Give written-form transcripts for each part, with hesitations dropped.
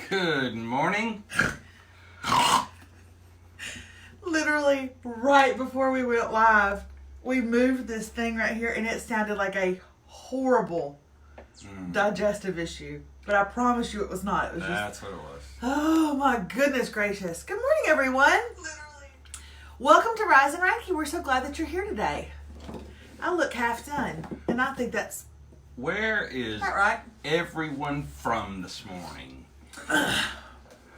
Good morning. Literally, right before we went live, we moved this thing right here, and it sounded like a horrible digestive issue. But I promise you it was not. It was That's what it was. Oh, my goodness gracious. Good morning, everyone. Literally. Welcome to Rise and Radke. We're so glad that you're here today. I look half done, and I think that's... Where is right? everyone from this morning?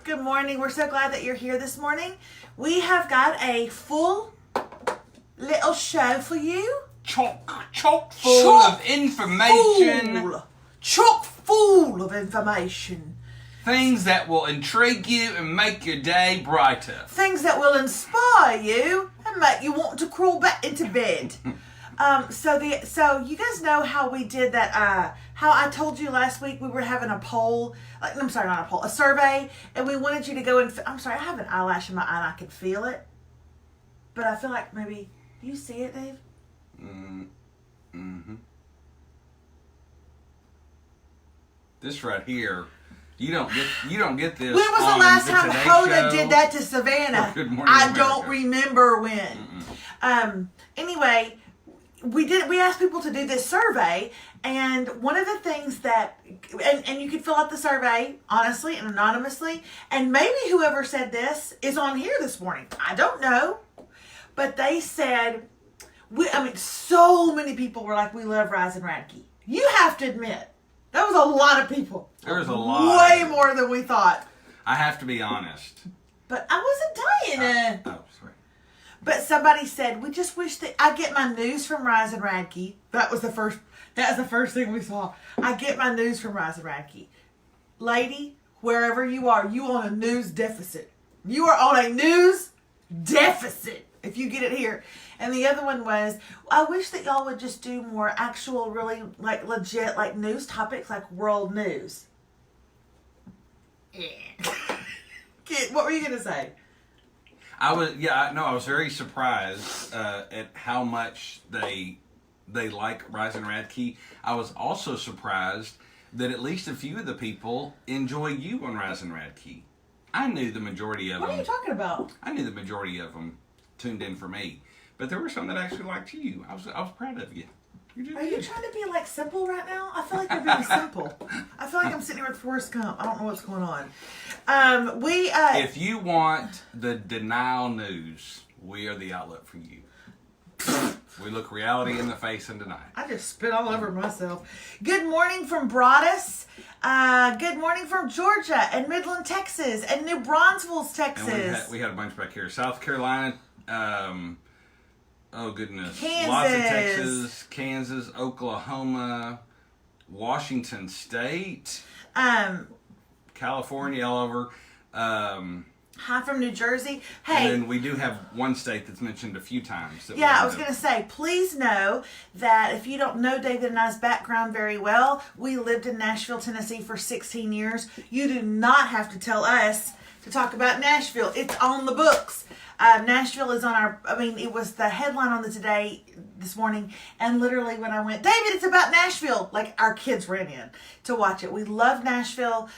Good morning. We're so glad that you're here this morning. We have got a full little show for you. Chock full of information. Chock full of information. Things that will intrigue you and make your day brighter. Things that will inspire you and make you want to crawl back into bed. So you guys know how we did that, how I told you last week we were having a poll, a survey, and we wanted you to go and, I have an eyelash in my eye and I can feel it, but I feel like maybe, do you see it, Dave? Mm-hmm. This right here, you don't get this. When was the last time Hoda did that to Savannah? Good morning, I America. don't remember when. Anyway, we asked people to do this survey, and one of the things that, and you could fill out the survey honestly and anonymously, and maybe whoever said this is on here this morning. I don't know, but they said, so many people were like, we love Rise and Radke. You have to admit, that was a lot of people. There was a lot. Way more than we thought. I have to be honest. But I wasn't dying. Oh, sorry. But somebody said, we just wish that I get my news from Rise and Radke. That was the first thing we saw. I get my news from Rise and Radke. Lady, wherever you are, you on a news deficit. You are on a news deficit if you get it here. And the other one was, I wish that y'all would just do more actual, really legit news topics like world news. Kid, what were you gonna say? I was very surprised at how much they like Rise and Radke. I was also surprised that at least a few of the people enjoy you on Rise and Radke. I knew the majority of them. What are you talking about? I knew the majority of them tuned in for me, but there were some that actually liked you. I was proud of you. Are you trying to be simple right now? I feel like you're being simple. I feel like I'm sitting here with Forrest Gump. I don't know what's going on. If you want the denial news, we are the outlet for you. We look reality in the face and deny it. I just spit all over myself. Good morning from Broadus. Good morning from Georgia and Midland, Texas, and New Braunfels, Texas. And we had a bunch back here. South Carolina. Oh, goodness. Kansas. Lots of Texas, Kansas, Oklahoma, Washington State, California, all over. Hi from New Jersey. Hey. And then we do have one state that's mentioned a few times. I was going to say, please know that if you don't know David and I's background very well, we lived in Nashville, Tennessee for 16 years. You do not have to tell us to talk about Nashville. It's on the books. Nashville is on it was the headline on the Today this morning, and literally when I went, David, it's about Nashville, our kids ran in to watch it. We love Nashville.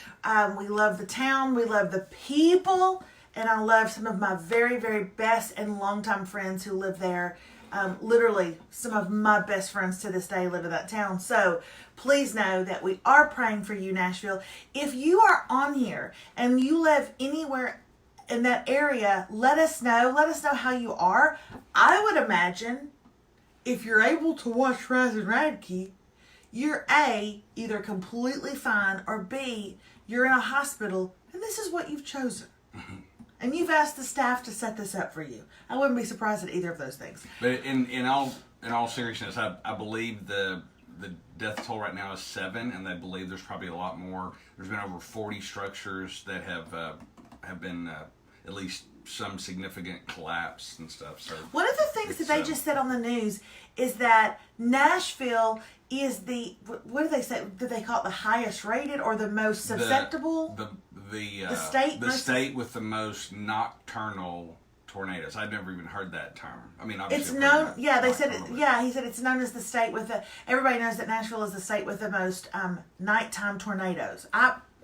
We love the town. We love the people, and I love some of my very, very best and longtime friends who live there. Literally, some of my best friends to this day live in that town. So please know that we are praying for you, Nashville. If you are on here and you live anywhere in that area, let us know. Let us know how you are. I would imagine if you're able to watch Rise and Radke, you're A, either completely fine, or B, you're in a hospital and this is what you've chosen. And you've asked the staff to set this up for you. I wouldn't be surprised at either of those things. But in all seriousness, I believe the death toll right now is 7, and they believe there's probably a lot more. There's been over 40 structures that have been at least some significant collapse and stuff. So one of the things that they just said on the news is that Nashville is the, what do they say? Do they call it the highest rated or the most susceptible? The state with the most nocturnal tornadoes. I've never even heard that term. I mean, obviously it's known. Yeah, they said it. Yeah, he said it's known as the state with the. Everybody knows that Nashville is the state with the most nighttime tornadoes.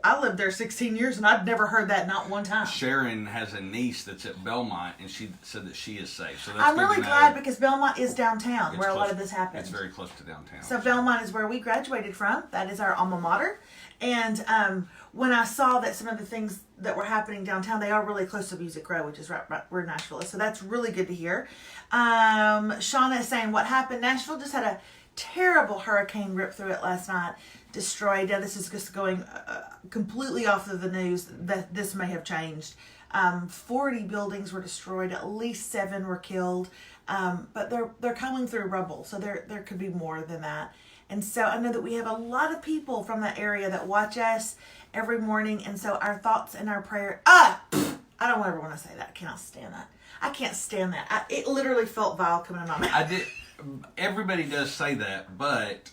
I lived there 16 years and I'd never heard that not one time. Sharon has a niece that's at Belmont, and she said that she is safe. So that's I'm good really to know. glad because Belmont is downtown It's where a lot close- of this happens. It's very close to downtown. So Belmont is where we graduated from. That is our alma mater. And when I saw that some of the things that were happening downtown, they are really close to Music Row, which is right where Nashville is. So that's really good to hear. Shauna is saying, what happened? Nashville just had a terrible hurricane rip through it last night. Destroyed. Now, this is just going completely off of the news. That this may have changed. 40 buildings were destroyed. At least 7 were killed. But they're coming through rubble. So there could be more than that. And so I know that we have a lot of people from that area that watch us every morning. And so our thoughts and our prayer. I don't ever want to say that. I cannot stand that. I can't stand that. It literally felt vile coming in my mouth. I did. Everybody does say that, but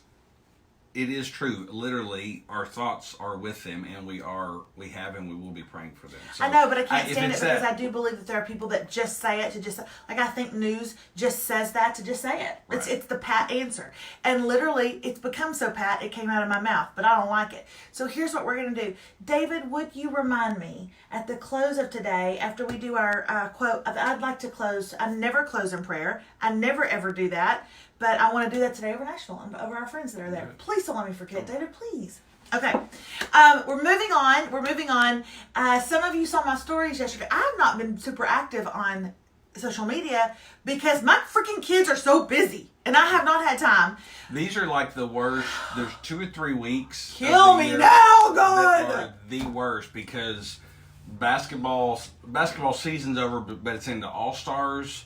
it is true. Literally, our thoughts are with them, and we have, and we will be praying for them. So I know, but I can't if stand it it's because that- I do believe that there are people that just say it to just, like, I think news just says that to just say it. Right. It's the pat answer. And literally, it's become so pat, it came out of my mouth, but I don't like it. So here's what we're going to do. David, would you remind me at the close of today, after we do our quote, I'd like to close. I never close in prayer. I never, ever do that. But I want to do that today over Nashville and over our friends that are there. Please don't let me forget, David, please. Okay. We're moving on. Some of you saw my stories yesterday. I have not been super active on social media because my freaking kids are so busy. And I have not had time. These are like the worst. There's 2 or 3 weeks. Kill of the me year now, God! That are the worst because basketball season's over, but it's into All-Stars.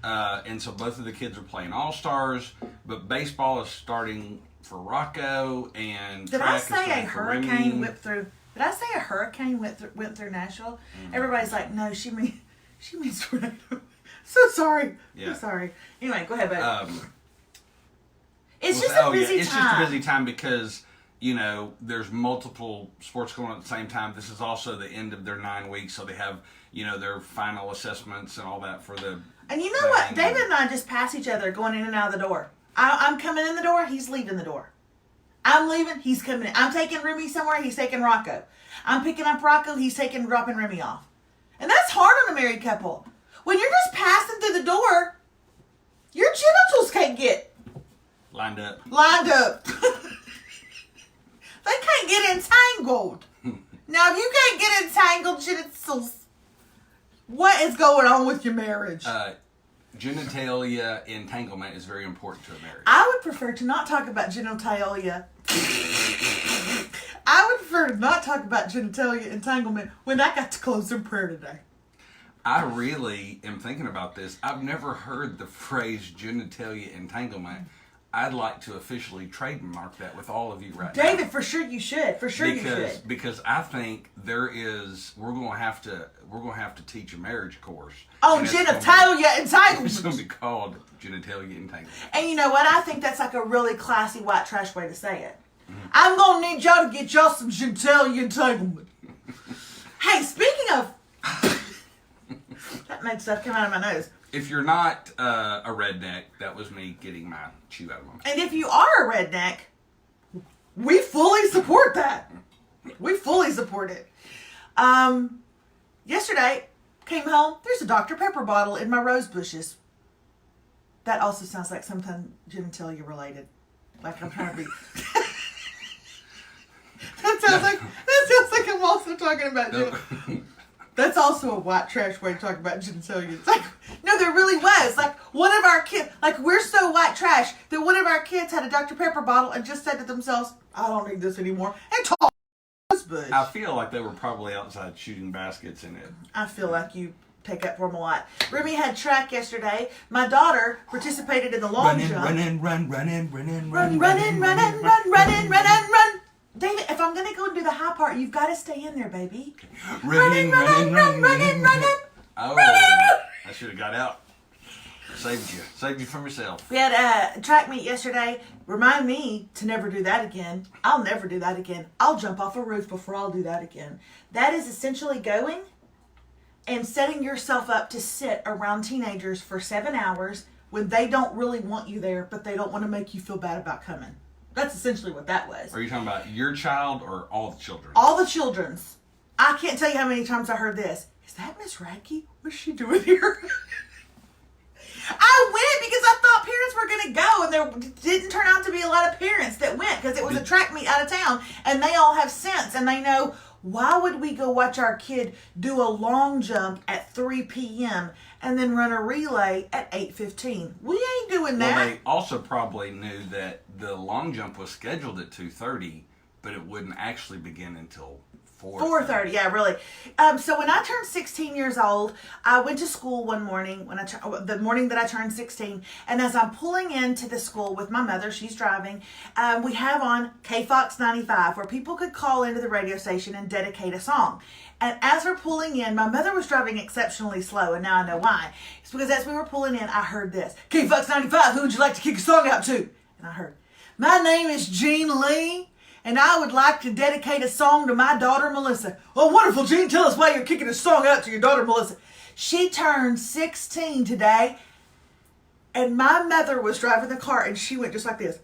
And so both of the kids are playing All-Stars, but baseball is starting for Rocco, and Did I track is say a starting for Remy. hurricane whipped through? Did I say a hurricane went through Nashville? Everybody's like, no, she means tornado. So sorry. Yeah. So sorry. Anyway, go ahead, buddy. It's Well, just a oh, busy yeah. It's time. just a busy time because, there's multiple sports going on at the same time. This is also the end of their 9 weeks, so they have, their final assessments and all that for the... And you know what? thing. David and I just pass each other going in and out of the door. I'm coming in the door, he's leaving the door. I'm leaving, he's coming in. I'm taking Remy somewhere, he's taking Rocco. I'm picking up Rocco, he's dropping Remy off. And that's hard on a married couple. When you're just passing through the door, your genitals can't get Lined up. They can't get entangled. Now, if you can't get entangled genitals, what is going on with your marriage? Genitalia entanglement is very important to a marriage. I would prefer to not talk about genitalia. I would prefer to not talk about genitalia entanglement when I got to close in prayer today. I really am thinking about this. I've never heard the phrase genitalia entanglement. I'd like to officially trademark that with all of you right now. David, for sure you should. For sure you should. Because I think we're going to have to teach a marriage course. Oh, And genitalia It's going to entanglement. be called genitalia entanglement. And you know what? I think that's like a really classy white trash way to say it. I'm going to need y'all to get y'all some genitalia entanglement. Hey, speaking of... that made stuff come out of my nose. If you're not a redneck, that was me getting my chew out of my mouth. And if you are a redneck, we fully support that. We fully support it. Yesterday, came home, there's a Dr. Pepper bottle in my rose bushes. That also sounds like something genitalia related. Like I'm trying to be... that sounds like I'm also talking about That's also a white trash way to talk about genitalia. It's like, no, there really was. Like, one of our kids, like, we're so white trash that one of our kids had a Dr. Pepper bottle and just said to themselves, I don't need this anymore. And tossed this bush. I feel like they were probably outside shooting baskets in it. I feel like you take up for them a lot. Remy had track yesterday. My daughter participated in the long jump. Run. David, if I'm going to go and do the high part, you've got to stay in there, baby. Running. Running. Oh, I should have got out. Saved you from yourself. We had a track meet yesterday. Remind me to never do that again. I'll never do that again. I'll jump off a roof before I'll do that again. That is essentially going and setting yourself up to sit around teenagers for 7 hours when they don't really want you there, but they don't want to make you feel bad about coming. That's essentially what that was. Are you talking about your child or all the children? All the children's. I can't tell you how many times I heard this. Is that Miss Radke? What's she doing here? I went because I thought parents were going to go, and there didn't turn out to be a lot of parents that went because it was a track meet out of town, and they all have sense, and they know, why would we go watch our kid do a long jump at 3 p.m. and then run a relay at 8:15? We ain't doing that. Well, they also probably knew that the long jump was scheduled at 2:30, but it wouldn't actually begin until 4:30. Yeah, really. So when I turned 16 years old, I went to school one morning, the morning that I turned 16, and as I'm pulling into the school with my mother, she's driving, we have on KFOX 95, where people could call into the radio station and dedicate a song. And as we're pulling in, my mother was driving exceptionally slow, and now I know why. It's because as we were pulling in, I heard this. KFOX 95, who would you like to kick a song out to? And I heard, my name is Jean Lee, and I would like to dedicate a song to my daughter, Melissa. Oh, wonderful, Jean. Tell us why you're kicking a song out to your daughter, Melissa. She turned 16 today, and my mother was driving the car, and she went just like this.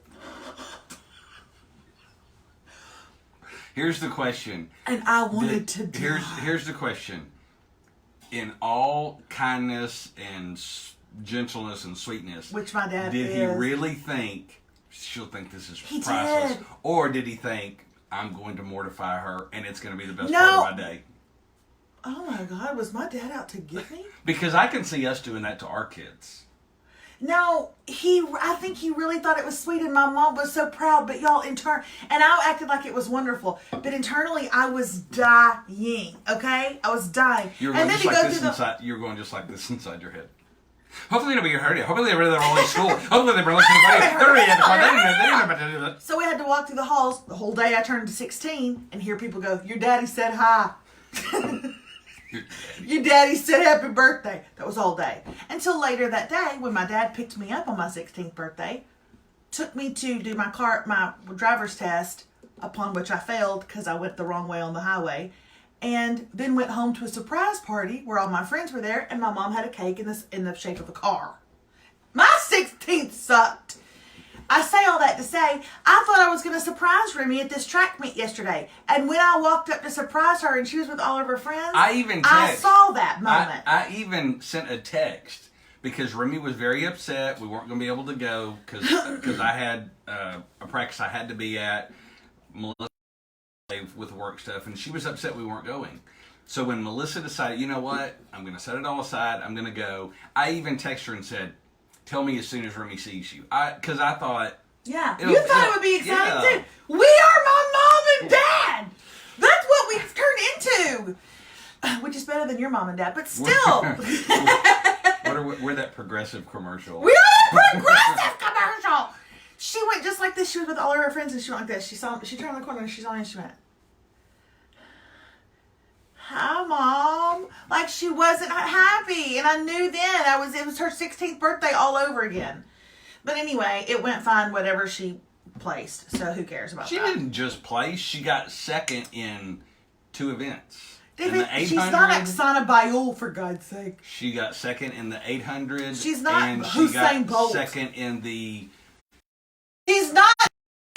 Here's the question. And I wanted to die. Here's the question. In all kindness and gentleness and sweetness, which my dad did is. he really think she'll think this is He priceless? did. Or did he think, I'm going to mortify her and it's going to be the best No. part of my day? Oh my God, was my dad out to get me? Because I can see us doing that to our kids. No, I think he really thought it was sweet, and my mom was so proud, but y'all and I acted like it was wonderful, but internally I was dying, okay? I was dying. You're going just like this inside your head. Hopefully nobody heard it. Hopefully they read that all in school. Hopefully they were listening to So we had to walk through the halls the whole day I turned to 16 and hear people go, your daddy said hi. Your daddy said happy birthday. That was all day. Until later that day when my dad picked me up on my 16th birthday, took me to do my driver's test, upon which I failed because I went the wrong way on the highway, and then went home to a surprise party where all my friends were there, and my mom had a cake in the shape of a car. My 16th sucked. I say all that to say, I thought I was going to surprise Remy at this track meet yesterday. And when I walked up to surprise her and she was with all of her friends, I saw that moment. I even sent a text because Remy was very upset. We weren't going to be able to go because I had a practice I had to be at. Melissa with work stuff, and she was upset we weren't going. So when Melissa decided, you know what, I'm going to set it all aside, I'm going to go, I even texted her and said, tell me as soon as Remy sees you. Because I thought... Yeah, you thought it would be exciting too. We are my mom and dad! That's what we've turned into! Which is better than your mom and dad, but still! We're that progressive commercial. We are a progressive commercial! She went just like this. She was with all of her friends and she went like this. She turned the corner and she saw me and she went, hi, Mom. Like she wasn't happy. And I knew then it was her 16th birthday all over again. But anyway, it went fine, whatever she placed. So who cares about that? She didn't just place. She got second in 2 events. David, she's not Oksana Bayul, for God's sake. She got second in the 800. She's not and Usain she got Bolt. second in the... She's not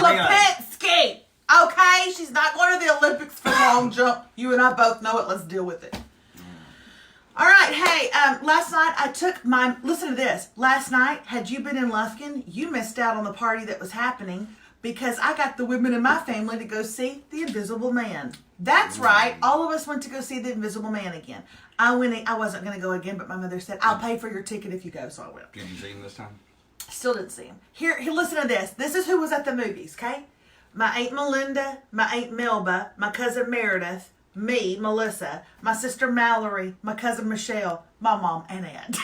Lipinski. Okay? She's not going to the Olympics for long jump. You and I both know it. Let's deal with it. All right. Hey, last night listen to this. Last night, had you been in Lufkin, you missed out on the party that was happening because I got the women in my family to go see The Invisible Man. That's right. All of us went to go see The Invisible Man again. I wasn't going to go again, but my mother said, I'll pay for your ticket if you go, so I went. Did you see him this time? Still didn't see him. Here, listen to this. This is who was at the movies, okay? My Aunt Melinda, my Aunt Melba, my cousin Meredith, me, Melissa, my sister Mallory, my cousin Michelle, my mom, and Aunt.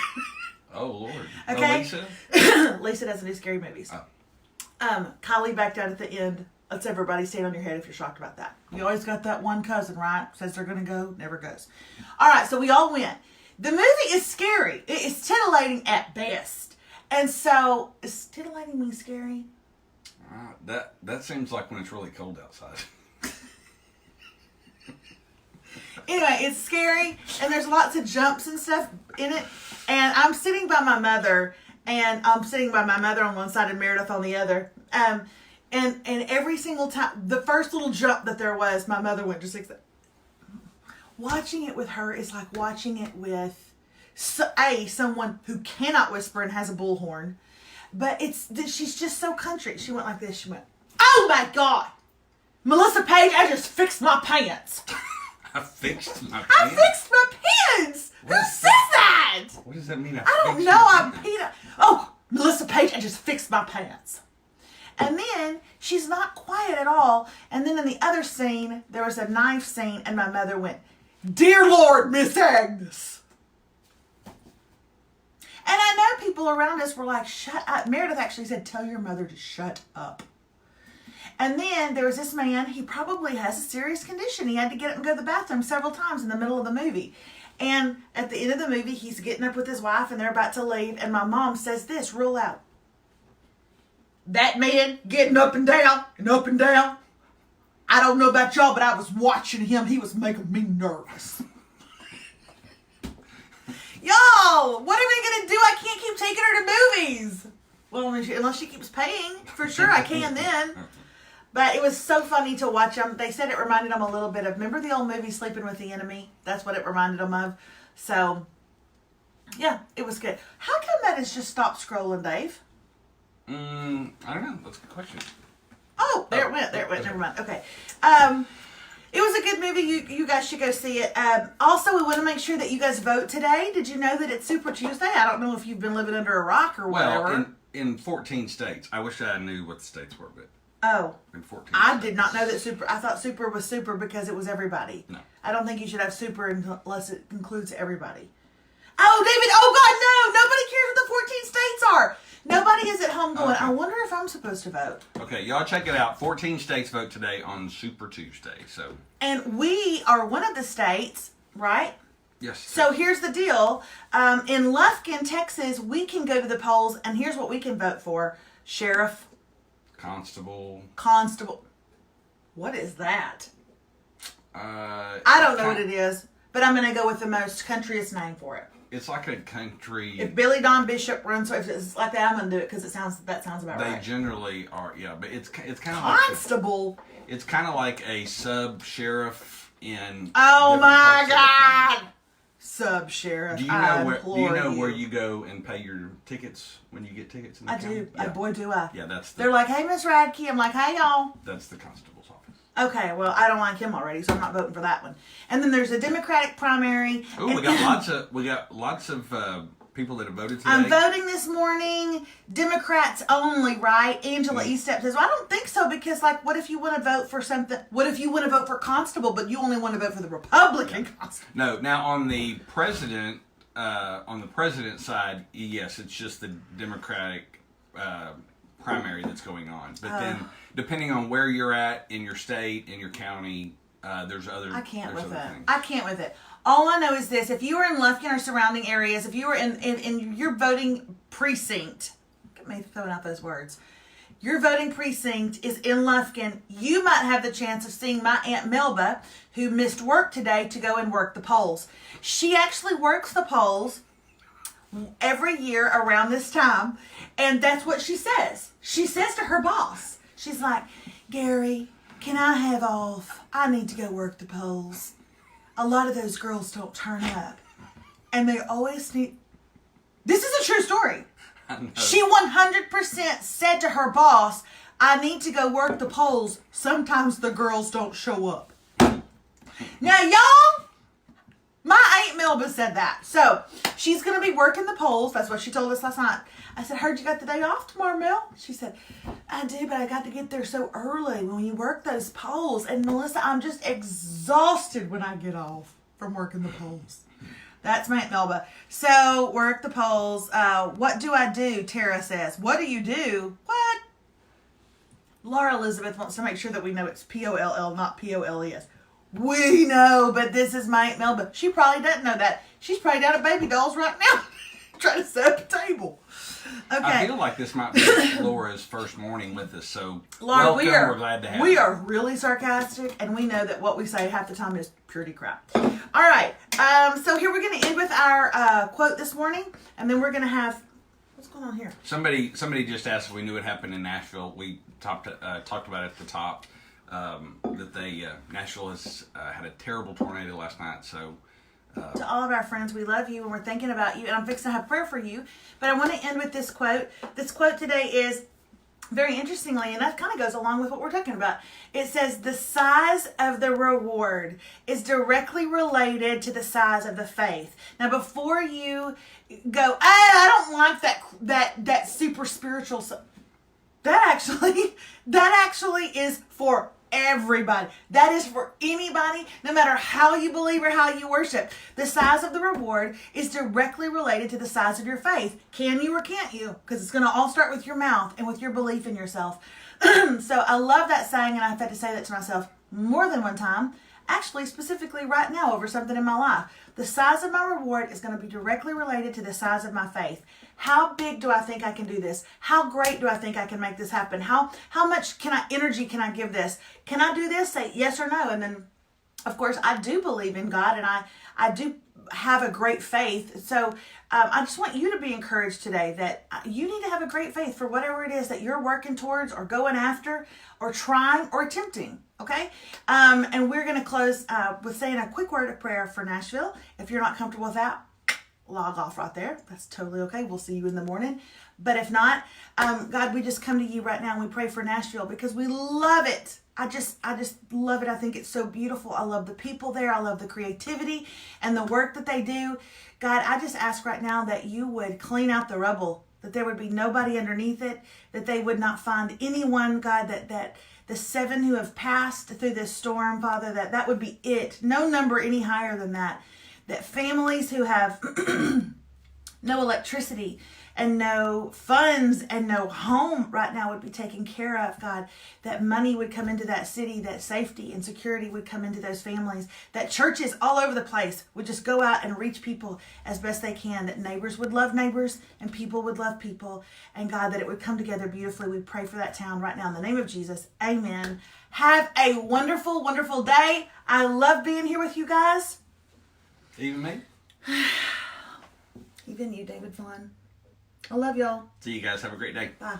Oh, Lord. Okay? Lisa? Lisa doesn't do scary movies. Oh. Kylie backed out at the end. Let's everybody stand on your head if you're shocked about that. You always got that one cousin, right? Says they're going to go, never goes. All right, so we all went. The movie is scary. It is titillating at best. And so, is titillating mean scary? That seems like when it's really cold outside. Anyway, it's scary, and there's lots of jumps and stuff in it. And I'm sitting by my mother, on one side and Meredith on the other. And every single time, the first little jump that there was, my mother went just like that. Watching it with her is like watching it with someone who cannot whisper and has a bullhorn. But she's just so country. She went like this. She went, "Oh my God, Melissa Page, I just fixed my pants." I fixed my I fixed my pants. Who says that? What does that mean? I don't know. I'm Peter. Oh, Melissa Page, I just fixed my pants. And then she's not quiet at all. And then in the other scene, there was a knife scene, and my mother went, "Dear Lord, Miss Agnes." And I know people around us were like, "Shut up." Meredith actually said, "Tell your mother to shut up." And then there was this man, he probably has a serious condition. He had to get up and go to the bathroom several times in the middle of the movie. And at the end of the movie, he's getting up with his wife and they're about to leave. And my mom says this real loud: "That man getting up and down and up and down. I don't know about y'all, but I was watching him. He was making me nervous." Y'all, what are we going to do? I can't keep taking her to movies. Well, unless she keeps paying. For sure, I can then. But it was so funny to watch them. They said it reminded them a little bit of, remember the old movie Sleeping with the Enemy? That's what it reminded them of. So, yeah, it was good. How come that has just stopped scrolling, Dave? I don't know. That's a good question. Oh, there it went. Never mind. Okay. It was a good movie. You guys should go see it. Also, we want to make sure that you guys vote today. Did you know that it's Super Tuesday? I don't know if you've been living under a rock or whatever. Well, in 14 states. I wish I knew what the states were, but oh, in 14 I states. did not know that Super. I thought Super was Super because it was everybody. No. I don't think you should have Super unless it includes everybody. Oh, David! Oh God, no! Nobody cares what the 14 states are. Nobody is at home going, Okay. I wonder if I'm supposed to vote. Okay, y'all check it out. 14 states vote today on Super Tuesday. So. And we are one of the states, right? Yes. So here's the deal. In Lufkin, Texas, we can go to the polls, and here's what we can vote for. Sheriff. Constable. What is that? I I don't know what it is, but I'm going to go with the most countryest name for it. It's like a country. If Billy Don Bishop runs, if it's like that, I'm going to do it because that sounds about They right. generally are, yeah, but it's kind of Constable. It's kind of like a sub sheriff in. Oh different my parts of the God! county. Sub sheriff. Do you know where you go and pay your tickets when you get tickets? In the I county? do. Yeah. Boy, do I. Yeah, They're like, "Hey, Miss Radke." I'm like, "Hey, y'all." That's the constable's office. Okay, well, I don't like him already, so I'm not voting for that one. And then there's a Democratic primary. Oh, we got lots of people that have voted today. I'm voting this morning. Democrats only, right? Angela Estep says, "Well, I don't think so because, like, what if you want to vote for something? What if you want to vote for constable, but you only want to vote for the Republican constable?" No, now on the president side, yes, it's just the Democratic primary that's going on. But then, depending on where you're at in your state, in your county, there's other. I can't there's with other it. things. I can't with it. All I know is this: if you are in Lufkin or surrounding areas, if you are in your voting precinct, get me throwing out those words. Your voting precinct is in Lufkin. You might have the chance of seeing my Aunt Melba, who missed work today to go and work the polls. She actually works the polls every year around this time, and that's what she says. She says to her boss, she's like, "Gary, can I have off? I need to go work the polls. A lot of those girls don't turn up, and they always need." This is a true story. She 100% said to her boss, "I need to go work the polls. Sometimes the girls don't show up." Now, y'all, my Aunt Melba said that. So she's going to be working the polls. That's what she told us last night. I said, "Heard you got the day off tomorrow, Mel?" She said, "I do, but I got to get there so early when you work those polls. And Melissa, I'm just exhausted when I get off from working the polls." That's my Aunt Melba. So, work the polls. What do I do? Tara says. What do you do? What? Laura Elizabeth wants to make sure that we know it's P-O-L-L, not P-O-L-E-S. We know, but this is my Aunt Melba. She probably doesn't know that. She's probably down at Baby Dolls right now trying to set up a table. Okay. I feel like this might be Laura's first morning with us, so Laura, welcome. We're glad to have we you. are really sarcastic, and we know that what we say half the time is purity crap. All right, so here we're going to end with our quote this morning, and then we're going to have What's going on here? Somebody just asked if we knew what happened in Nashville. We talked about it at the top. That they Nashville has had a terrible tornado last night. So to all of our friends, we love you and we're thinking about you. And I'm fixing to have prayer for you. But I want to end with this quote. This quote today is, very interestingly, and that kind of goes along with what we're talking about. It says, the size of the reward is directly related to the size of the faith. Now, before you go, I don't like that super spiritual stuff. That actually is for everybody. That is for anybody, no matter how you believe or how you worship. The size of the reward is directly related to the size of your faith. Can you or can't you? Because it's going to all start with your mouth and with your belief in yourself. So I love that saying, and I've had to say that to myself more than one time. Actually, specifically right now over something in my life. The size of my reward is going to be directly related to the size of my faith. How big do I think I can do this? How great do I think I can make this happen? How much energy can I give this? Can I do this? Say yes or no. And then, of course, I do believe in God, and I do have a great faith. So I just want you to be encouraged today that you need to have a great faith for whatever it is that you're working towards or going after or trying or attempting. Okay? And we're going to close with saying a quick word of prayer for Nashville. If you're not comfortable with that, log off right there. That's totally okay. We'll see you in the morning. But if not, God, we just come to you right now and we pray for Nashville because we love it. I just love it. I think it's so beautiful. I love the people there. I love the creativity and the work that they do. God, I just ask right now that you would clean out the rubble, that there would be nobody underneath it, that they would not find anyone, God, that the 7 who have passed through this storm, Father, that would be it. No number any higher than that. That families who have no electricity and no funds and no home right now would be taken care of, God. That money would come into that city, that safety and security would come into those families, that churches all over the place would just go out and reach people as best they can, that neighbors would love neighbors and people would love people, and God, that it would come together beautifully. We pray for that town right now in the name of Jesus. Amen. Have a wonderful, wonderful day. I love being here with you guys. Even me? Even you, David Vaughn. I love y'all. See you guys. Have a great day. Bye.